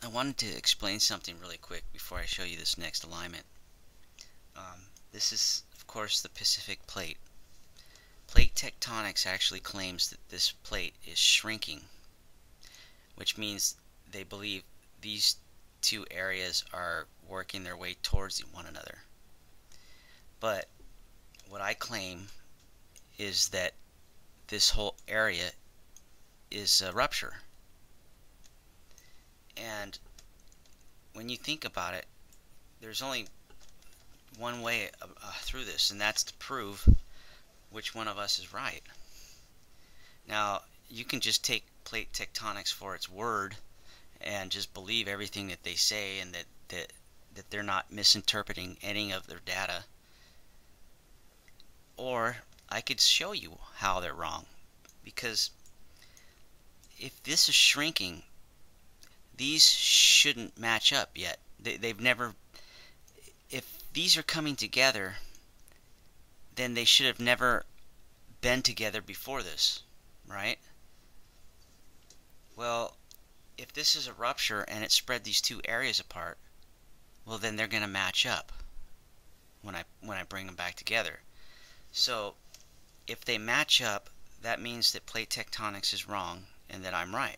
I wanted to explain something really quick before I show you this next alignment. This is, of course, the Pacific Plate. Plate Tectonics actually claims that this plate is shrinking, which means they believe these two areas are working their way towards one another. But what I claim is that this whole area is a rupture. And when you think about it, there's only one way through this, and that's to prove which one of us is right. Now, you can just take Plate Tectonics for its word and just believe everything that they say, and that they're not misinterpreting any of their data. Or I could show you how they're wrong. Because if this is shrinking, these shouldn't match up yet. They've never... If these are coming together, then they should have never been together before this, right? Well, if this is a rupture and it spread these two areas apart, well, then they're going to match up when I bring them back together. So if they match up, that means that plate tectonics is wrong and that I'm right.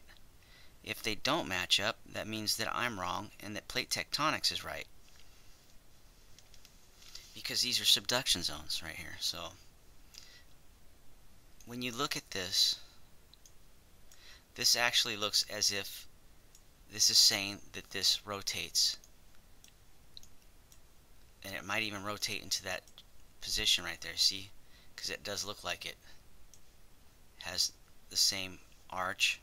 If they don't match up, that means that I'm wrong and that plate tectonics is right. Because these are subduction zones right here. So when you look at this, this actually looks as if this is saying that this rotates. And it might even rotate into that position right there, see? Because it does look like it has the same arch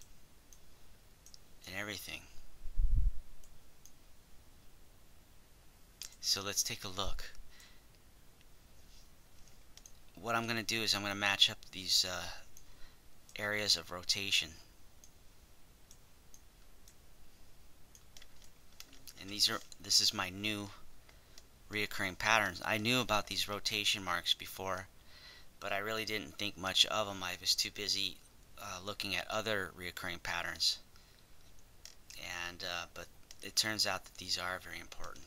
and everything. So let's take a look. What I'm going to do is I'm going to match up these areas of rotation. And this is my new reoccurring patterns. I knew about these rotation marks before, but I really didn't think much of them. I was too busy looking at other reoccurring patterns. And but it turns out that these are very important.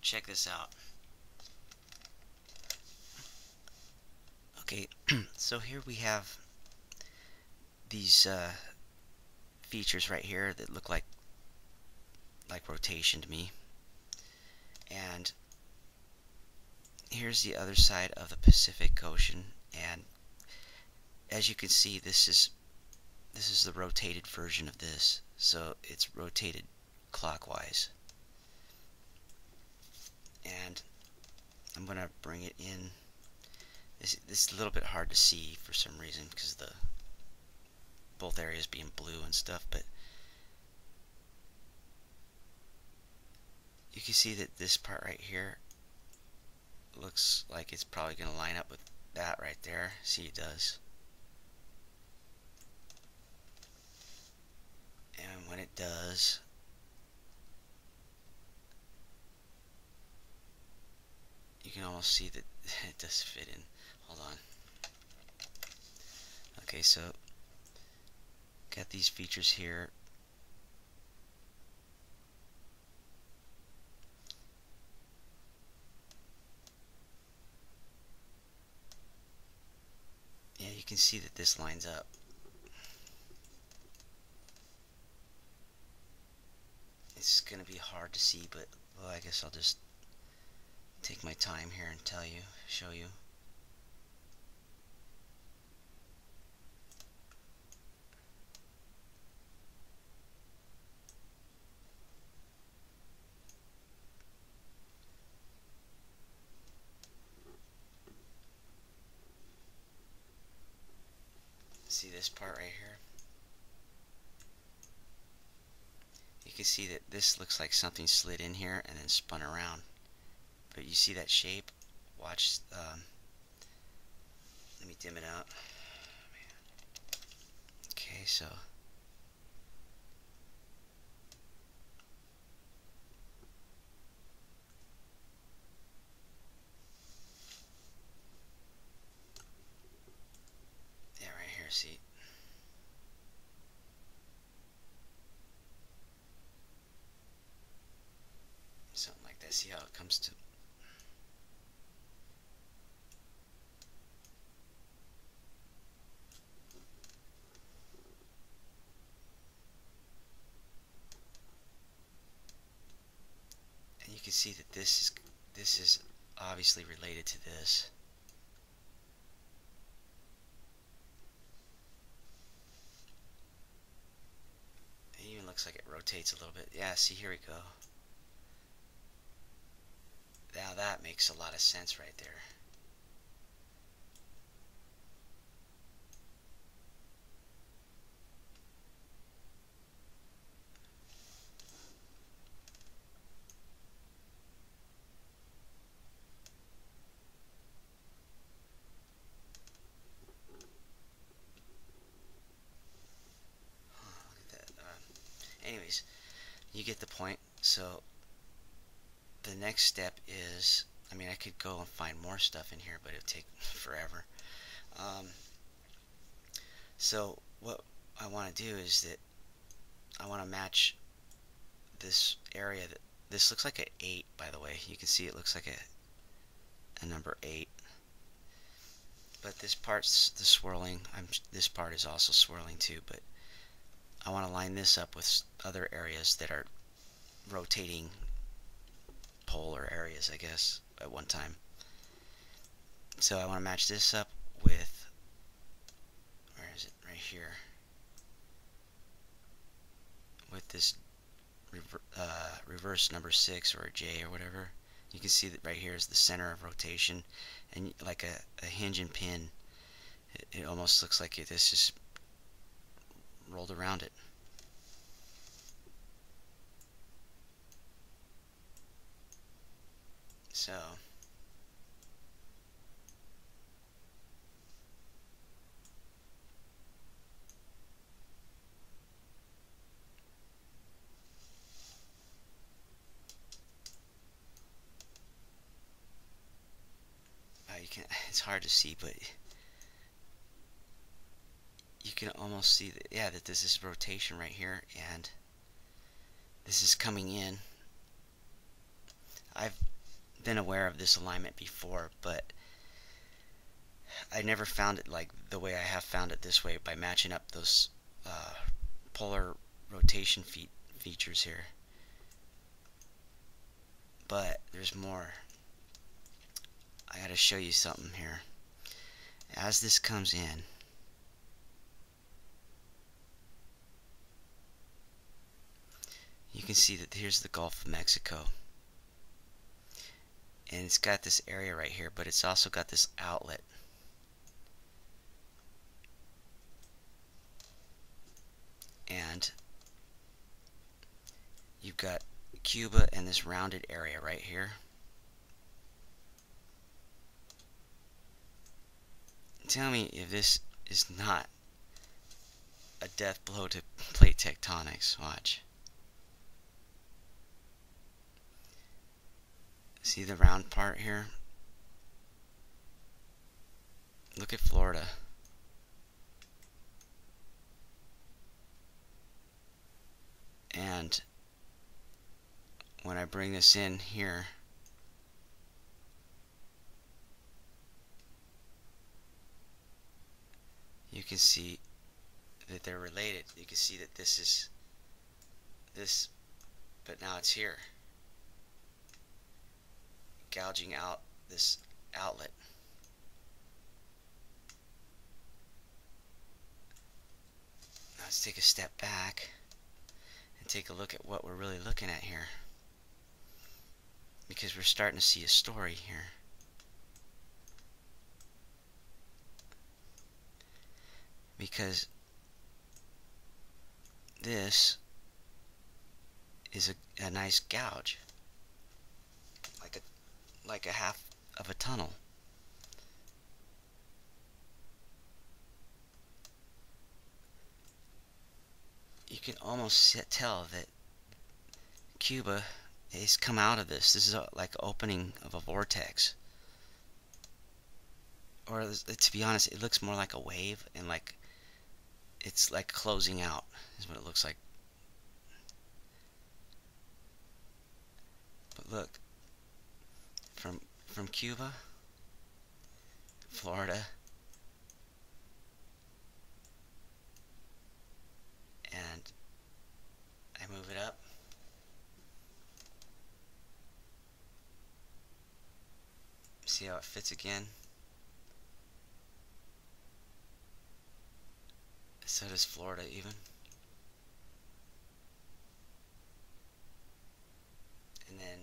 Check this out. Okay, so here we have these features right here that look like rotation to me. And here's the other side of the Pacific Ocean, and as you can see, this is the rotated version of this. So it's rotated clockwise. And I'm going to bring it in. This is a little bit hard to see for some reason because the both areas being blue and stuff, but you can see that this part right here looks like it's probably going to line up with that right there. See, it does. And when it does, you can almost see that it does fit in. Hold on. Okay, so got these features here. Yeah, you can see that this lines up. It's going to be hard to see, but well, I guess I'll just take my time here and show you. See this part right here? You can see that this looks like something slid in here and then spun around. But you see that shape? Watch. Let me dim it out. Okay, so yeah, right here, see? Yeah, see how it comes to. And you can see that this is obviously related to this. It even looks like it rotates a little bit. Yeah, see, here we go. Now that makes a lot of sense right there. Look at that. Anyways, you get the point. So the next step is, I mean, I could go and find more stuff in here, but it would take forever. So what I want to do is that I want to match this area. That this looks like an 8, by the way. You can see it looks like a number 8. But this part's the swirling. This part is also swirling too, but I want to line this up with other areas that are rotating polar areas, I guess, at one time. So I want to match this up with, where is it? Right here. With this reverse number 6 or a J or whatever. You can see that right here is the center of rotation, and like a hinge and pin, it almost looks like this is rolled around it. So you can, it's hard to see, but you can almost see that, yeah, that this is rotation right here, and this is coming in. I've been aware of this alignment before, but I never found it like the way I have found it this way, by matching up those polar rotation features here. But there's more. I gotta show you something here. As this comes in, you can see that here's the Gulf of Mexico, and it's got this area right here, but it's also got this outlet. And you've got Cuba and this rounded area right here. Tell me if this is not a death blow to plate tectonics. Watch. See the round part here? Look at Florida. And when I bring this in here, you can see that they're related. You can see that this is this, but now it's here, gouging out this outlet. Now let's take a step back and take a look at what we're really looking at here, because we're starting to see a story here. Because this is a nice gouge, like a half of a tunnel. You can almost tell that Cuba has come out of this. This is like an opening of a vortex. Or to be honest, it looks more like a wave, and like it's like closing out is what it looks like. But look, from Cuba, Florida, and I move it up. See how it fits again? So does Florida even. And then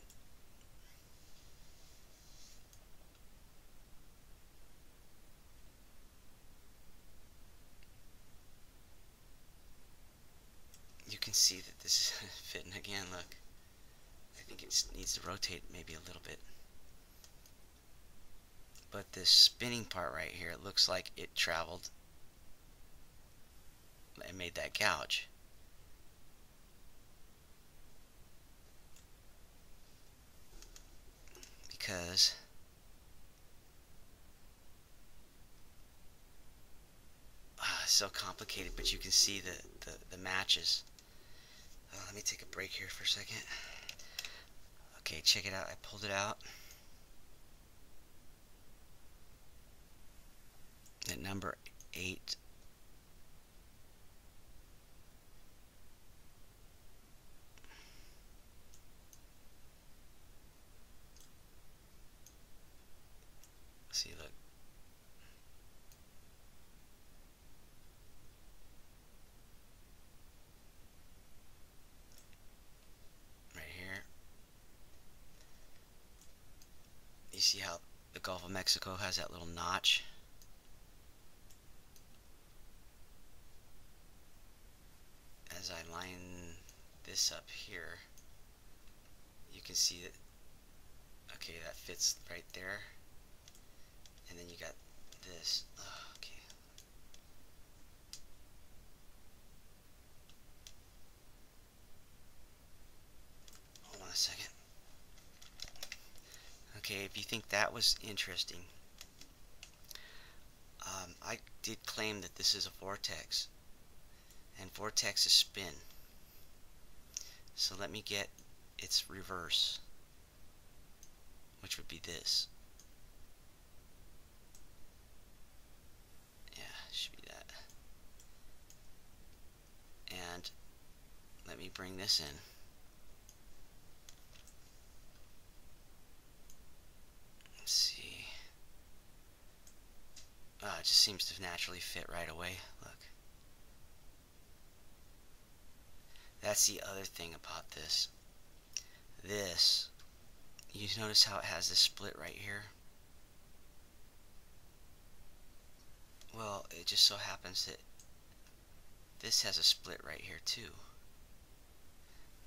you can see that this is fitting again, look. I think it needs to rotate maybe a little bit. But this spinning part right here, it looks like it traveled and made that gouge. Because it's so complicated, but you can see the matches. Let me take a break here for a second. Okay, check it out. I pulled it out. At number 8. See, look. Right here. You see how the Gulf of Mexico has that little notch? As I line this up here, you can see that, okay, that fits right there. And then you got this. Oh, okay. Hold on a second. Okay, if you think that was interesting, I did claim that this is a vortex, and vortex is spin. So let me get its reverse, which would be this. Yeah, should be that. And let me bring this in. Let's see. It just seems to naturally fit right away. Look. That's the other thing about this. You notice how it has this split right here? Well, it just so happens that this has a split right here too.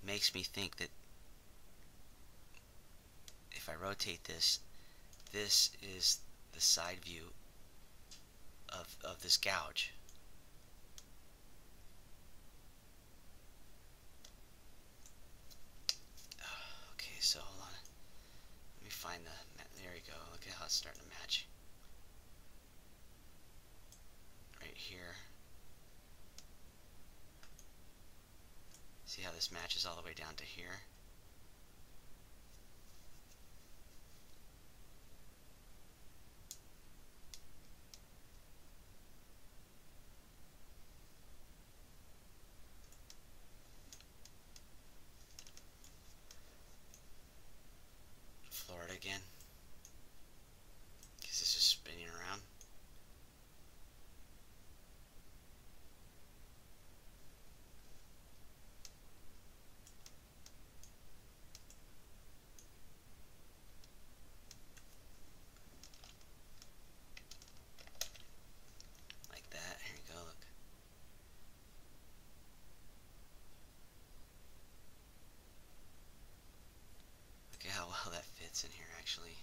Makes me think that if I rotate this, this is the side view of this gouge. Okay, so hold on. Let me find there you go. Look at how it's starting to match. Right here. See how this matches all the way down to here? Florida again. Because this is spinning around. Like that. Here you go, look. Look at how well that fits in here, actually.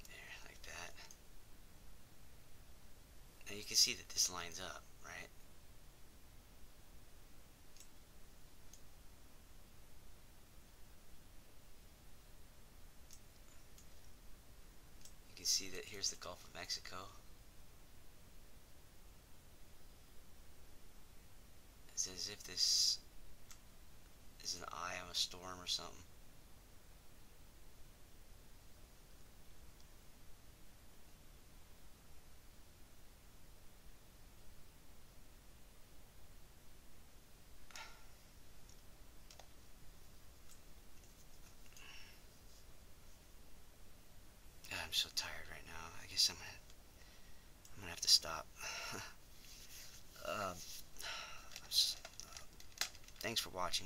There, like that. Now you can see that this lines up, right? You can see that here's the Gulf of Mexico. this is an eye of a storm or something. I'm so tired right now. I guess I'm gonna have to stop. Thanks for watching.